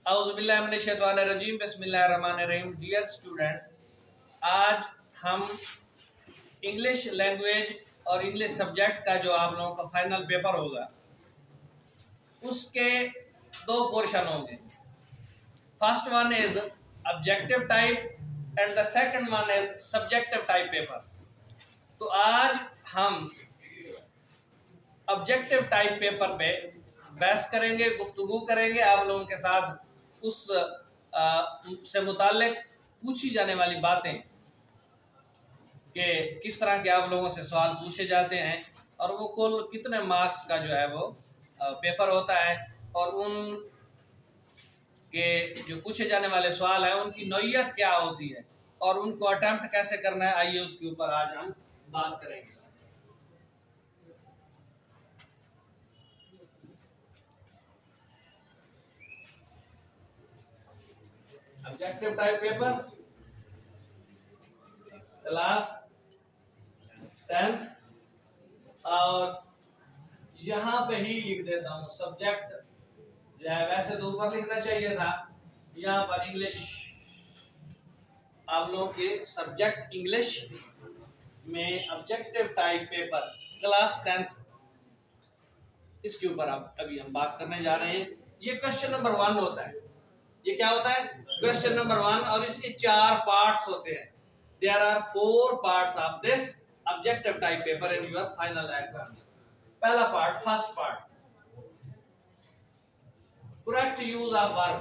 औज़ुबिल्लाहिमिनश्शैतानिर्रजीम बिस्मिल्लाहिर्रहमानिर्रहीम। Dear students, आज हम इंग्लिश लैंग्वेज और इंग्लिश सब्जेक्ट का जो आप लोगों का फाइनल पेपर होगा उसके दो पोर्शन होंगे। First one is objective type and the second one is subjective type paper. तो आज हम ऑब्जेक्टिव टाइप पेपर पे बहस करेंगे, गुफ्तगू करेंगे आप लोगों के साथ उस से मुताल्लिक पूछी जाने वाली बातें कि किस तरह के आप लोगों से सवाल पूछे जाते हैं और वो कुल कितने मार्क्स का जो है वो पेपर होता है और उन के जो पूछे जाने वाले सवाल हैं उनकी नौइयत क्या होती है और उनको अटेम्प्ट कैसे करना है। आइए उसके ऊपर आज हम बात करेंगे। Objective type paper class 10th और यहाँ पे ही लिख देता हूँ सब्जेक्ट जो है, वैसे तो ऊपर लिखना चाहिए था, यहाँ पर इंग्लिश आप लोगों के सब्जेक्ट इंग्लिश में objective type paper class 10th इसके ऊपर आप अभी हम बात करने जा रहे हैं। ये क्वेश्चन नंबर 1 होता है। ये क्या होता है? क्वेश्चन नंबर 1 और इसके 4 पार्ट्स होते हैं। There are 4 parts of this objective type paper in your final exam. पहला part, first part, correct use of verb.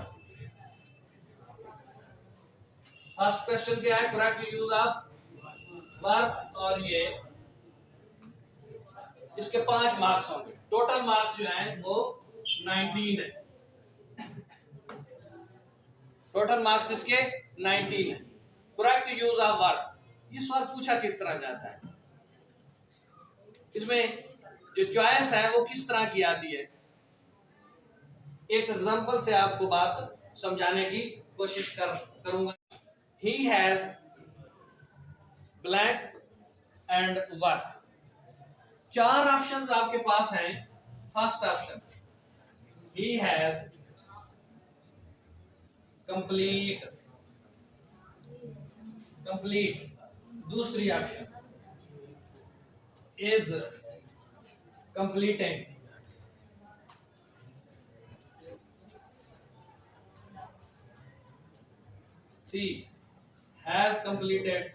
First question क्या है? करेक्ट यूज ऑफ वर्ब और ये इसके 5 मार्क्स होंगे। टोटल मार्क्स जो हैं वो 19 है। टोटल मार्क्स इसके 19 है। करेक्ट यूज ऑफ वर्ब, ये सवाल पूछा किस तरह जाता है, इसमें जो चॉइस है वो किस तरह की आती है। एक एग्जांपल से आपको बात समझाने की कोशिश करूंगा। He has blank and work. 4 options आपके पास हैं। First option, he has complete, completes. दूसरी option, is completing. C, has completed.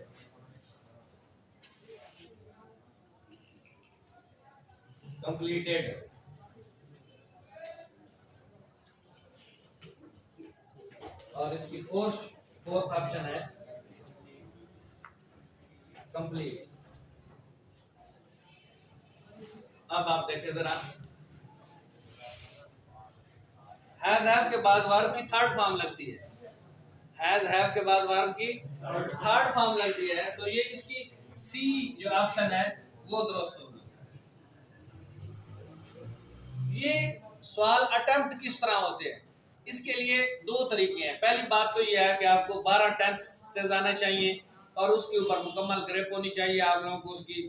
Completed. और इसकी फोर्थ ऑप्शन है कंप्लीट। अब आप देखें जरा, हैज हैव के बाद वर्ब की थर्ड फॉर्म लगती है। हैज हैव के बाद वर्ब की थर्ड फॉर्म लगती है, तो ये इसकी सी जो ऑप्शन है वो दुरुस्त होगा। ये सवाल अटेम्प्ट किस तरह होते हैं, इसके लिए 2 तरीके हैं। पहली बात तो यह है कि आपको 12 टेंस से जाना चाहिए और उसके ऊपर मुकम्मल ग्रिप होनी चाहिए। आप लोगों को उसकी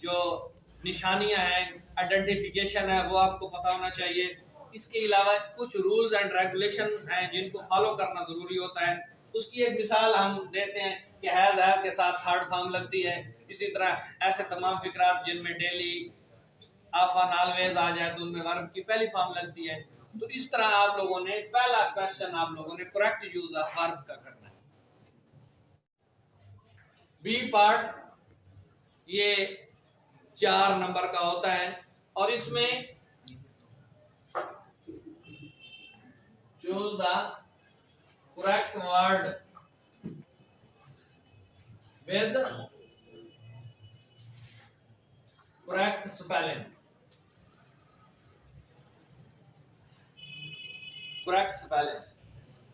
जो निशानियां हैं, आइडेंटिफिकेशन है, वो आपको पता होना चाहिए। इसके अलावा कुछ रूल्स एंड रेगुलेशंस हैं जिनको फॉलो करना जरूरी होता है। उसकी एक मिसाल हम देते हैं कि हैज हैव के साथ थर्ड फॉर्म लगती है। इसी तरह ऐसे तमाम फिक्रात जिनमें डेली, ऑफन, ऑलवेज आ जाए तो उनमें वर्ब की पहली फॉर्म लगती है। तो इस तरह आप लोगों ने पहला क्वेश्चन आप लोगों ने करेक्ट यूज ऑफ वर्ब का करना है। बी पार्ट ये 4 नंबर का होता है और इसमें choose the correct word with correct spelling. Correct spelling,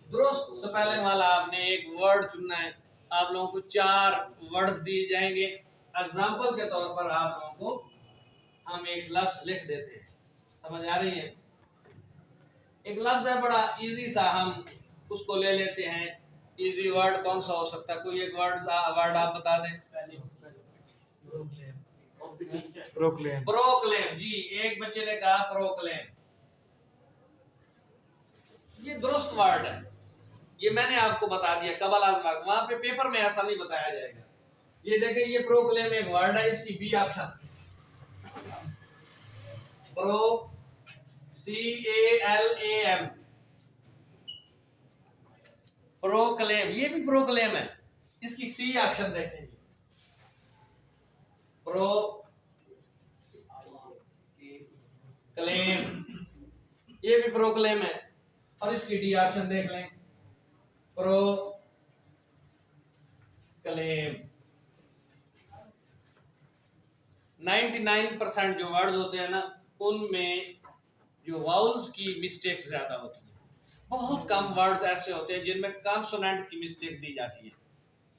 दुरुस्त स्पेलिंग वाला आपने एक वर्ड चुनना है। आप लोगों को 4 वर्ड्स दिए जाएंगे। एग्जाम्पल के तौर पर आप लोगों को हम एक लफ्ज लिख देते हैं। समझ आ रही है? एक लफ्ज है बड़ा इजी सा, हम उसको ले लेते हैं। इजी वर्ड कौन सा हो सकता है? कोई एक वर्ड आप बता दें। प्रोक्लेम। प्रोक्लेम जी, एक बच्चे ने कहा प्रोक्लेम। ये दुरुस्त वर्ड है, ये मैंने आपको बता दिया कबल आजमात, वहां पे पेपर में ऐसा नहीं बताया जाएगा। ये देखें, ये प्रोक्लेम एक वर्ड है, इसकी B option, pro CALAM, proclaim, ये भी प्रोक्लेम है, इसकी सी ऑप्शन देखेंगे, प्रो क्लेम, ये भी प्रोक्लेम है, और इसकी डी ऑप्शन देख लें, प्रो क्लेम। 99% जो वर्ड्स होते हैं ना, उनमें जो वाउल्स की मिस्टेक ज्यादा होती है। बहुत कम वर्ड्स ऐसे होते हैं जिनमें कॉन्सोनेंट की मिस्टेक दी जाती है,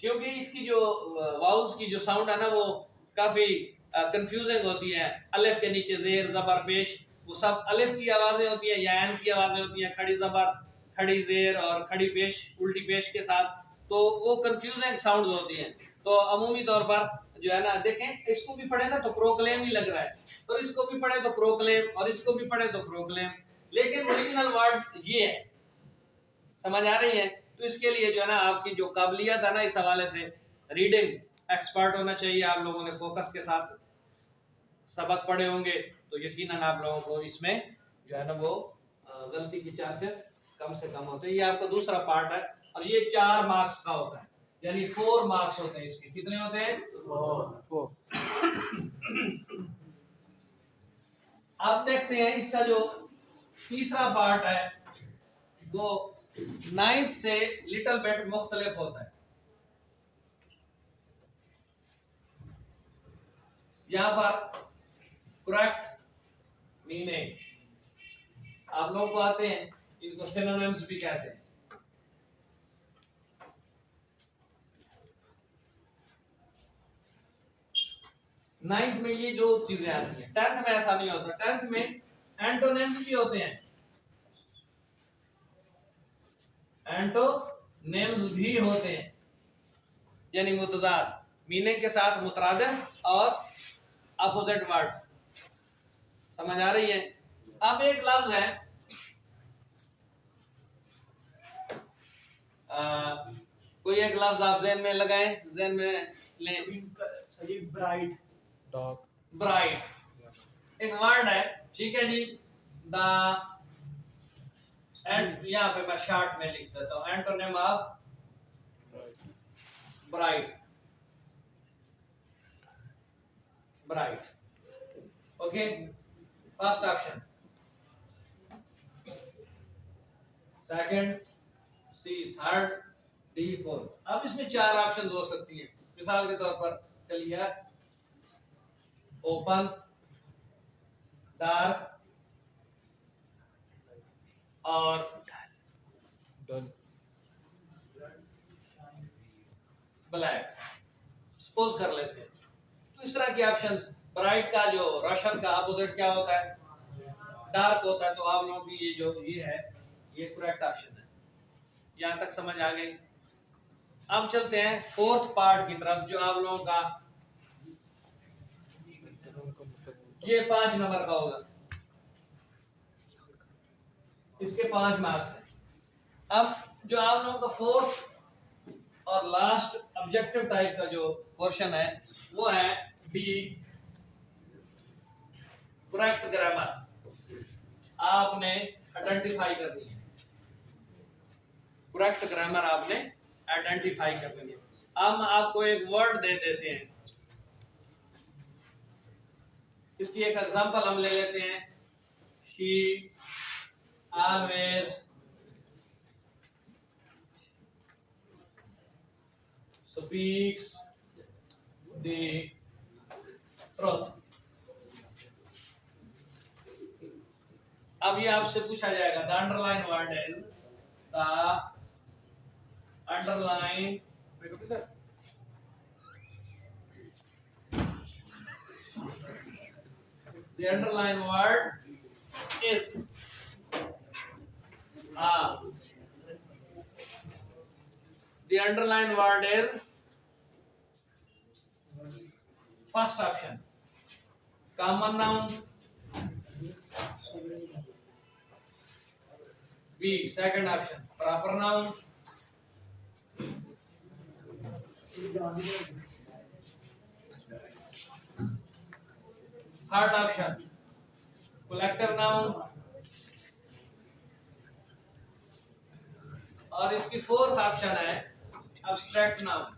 क्योंकि इसकी जो वाउल्स की जो साउंड है ना, वो काफी कंफ्यूजिंग होती है। अलिफ के नीचे जेर जबर पेश, वो सब अलिफ की आवाजें होती हैं या एन की आवाजें होती हैं, खड़ी जबर, खड़ी जेर और खड़ी पेश, उल्टी पेश के साथ, तो वो कंफ्यूजिंग साउंड्स होती हैं। तो अमूमी तौर पर जो है ना, देखें, इसको भी पढ़े ना तो प्रोक्लेम ही लग रहा है, और इसको भी पढ़े तो प्रोक्लेम, और इसको भी पढ़े तो प्रोक्लेम, लेकिन ओरिजिनल वर्ड ये है। समझ आ रही है? तो इसके लिए जो है ना, आपकी जो काबिलियत है ना, इस हवाले से रीडिंग एक्सपर्ट होना चाहिए। आप लोगों ने फोकस के साथ सबक पढ़े होंगे, तो यकीनन आप लोगों को इसमें जो है ना, वो गलती की चांसेस कम से कम होते हैं। ये आपका दूसरा पार्ट है, और ये 4 मार्क्स का होता है, यानी 4 मार्क्स होते हैं इसके। कितने होते हैं? 4। अब देखते हैं इसका जो तीसरा पार्ट है, वो 9th से लिटिल बिट मुख्तलिफ होता है। यहां पर करेक्ट मीनिंग आप लोगों को आते हैं, इनको सिनोनिम्स भी कहते हैं। नाइन्थ में ये जो चीजें आती हैं, 10th में ऐसा नहीं होता। 10th में एंटोनिम्स भी होते हैं, एंटोनिम्स भी होते हैं, यानी मुतजाद मीनिंग के साथ मुतरादिफ और अपोजिट वर्ड्स। समझ आ रही है? अब एक लफ्ज है, कोई एक लफ्ज आप ज़हन में लगाएं, ज़हन में लें। ब्राइट, डॉग, ब्राइट एक वर्ड है, ठीक है जी। द एंड, यहाँ पे मैं शॉर्ट में लिख देता हूँ, antonym of bright, bright. Okay, first option, second, C, third, D, fourth. अब इसमें 4 ऑप्शन हो सकती है। मिसाल के तौर पर चलिए, ओपन, डार्क और ब्लैक सपोज कर लेते हैं। तो इस तरह के ऑप्शन, ब्राइट का जो रोशन का अपोजिट क्या होता है? डार्क होता है। तो आप लोगों की ये जो ये है, ये करेक्ट ऑप्शन है। यहां तक समझ आ गई? अब चलते हैं फोर्थ पार्ट की तरफ, जो आप लोगों का ये 5 नंबर का होगा, इसके 5 मार्क्स हैं। अब जो आप लोगों का फोर्थ और लास्ट ऑब्जेक्टिव टाइप का जो क्वेश्चन है, वो है बी, करेक्ट ग्रामर आपने आइडेंटिफाई करनी है। करेक्ट ग्रामर आपने आइडेंटिफाई करनी है। हम आपको एक वर्ड दे देते हैं, इसकी एक एग्जांपल हम ले लेते हैं। She always speaks the truth. अब ये आपसे पूछा जाएगा, the underline word is, the underline, the underline word is the underline word is first option, common noun, B second option proper noun, third option collective noun, और इसकी fourth option है abstract noun.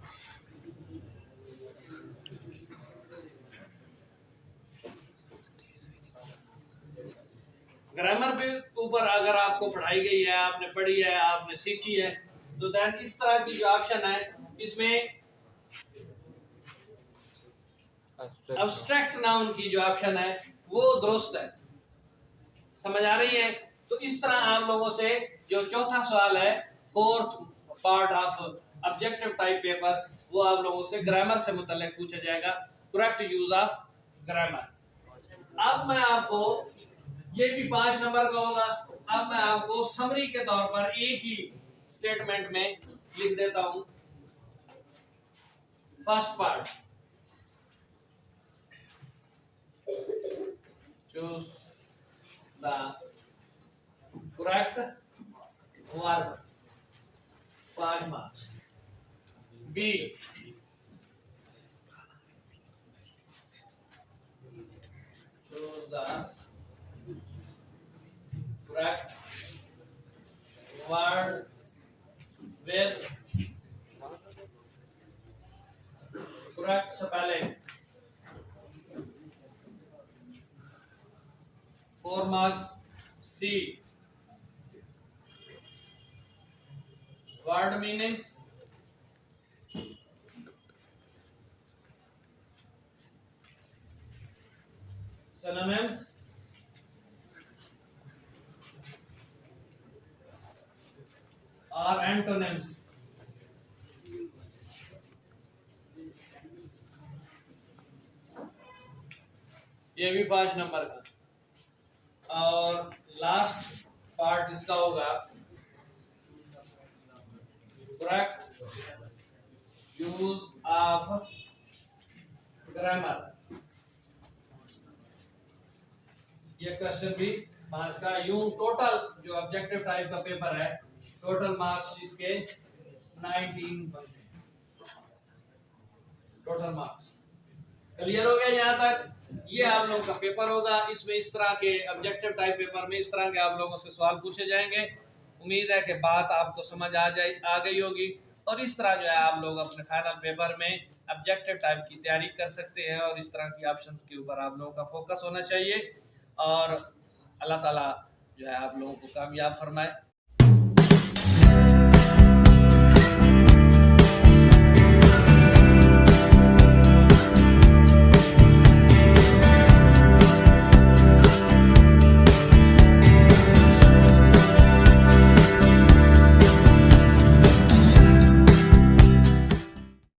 Grammar के ऊपर अगर आपको पढ़ाई गई है, आपने पढ़ी है, आपने सीखी है, तो देन इस तरह की जो ऑप्शन है इसमें एब्स्ट्रैक्ट नाउन की जो ऑप्शन है वो दुरुस्त है। समझ आ रही है? तो इस तरह आप लोगों से जो चौथा सवाल है fourth part of objective type paper, वो आप लोगों से ग्रामर से मुताल्लिक पूछा जाएगा, करेक्ट यूज ऑफ ग्रामर। अब मैं आपको, ये भी 5 नंबर का होगा, अब मैं आपको समरी के तौर पर एक ही स्टेटमेंट में लिख देता हूं। First part, choose the correct verb, 5 marks. B, choose the correct word with correct spelling, 4 marks। C, word meanings, synonyms, और एंटोनिम्स। ये भी 5 नंबर का। और लास्ट पार्ट इसका होगा करेक्ट यूज ऑफ ग्रामर। ये क्वेश्चन भी 5 का। यूं टोटल जो ऑब्जेक्टिव टाइप का पेपर है, टोटल मार्क्स इसके 19 बनते, टोटल मार्क्स। क्लियर हो गया यहाँ तक? ये आप लोगों का पेपर होगा। इसमें इस तरह के ऑब्जेक्टिव टाइप पेपर में इस तरह के आप लोगों से सवाल पूछे जाएंगे। उम्मीद है कि बात आपको समझ आ गई होगी, और इस तरह जो है आप लोग अपने फाइनल पेपर में ऑब्जेक्टिव टाइप की तैयारी कर सकते हैं, और इस तरह की ऑप्शंस के ऊपर आप लोगों का फोकस होना चाहिए। और अल्लाह ताला जो है आप लोगों को कामयाब फरमाए।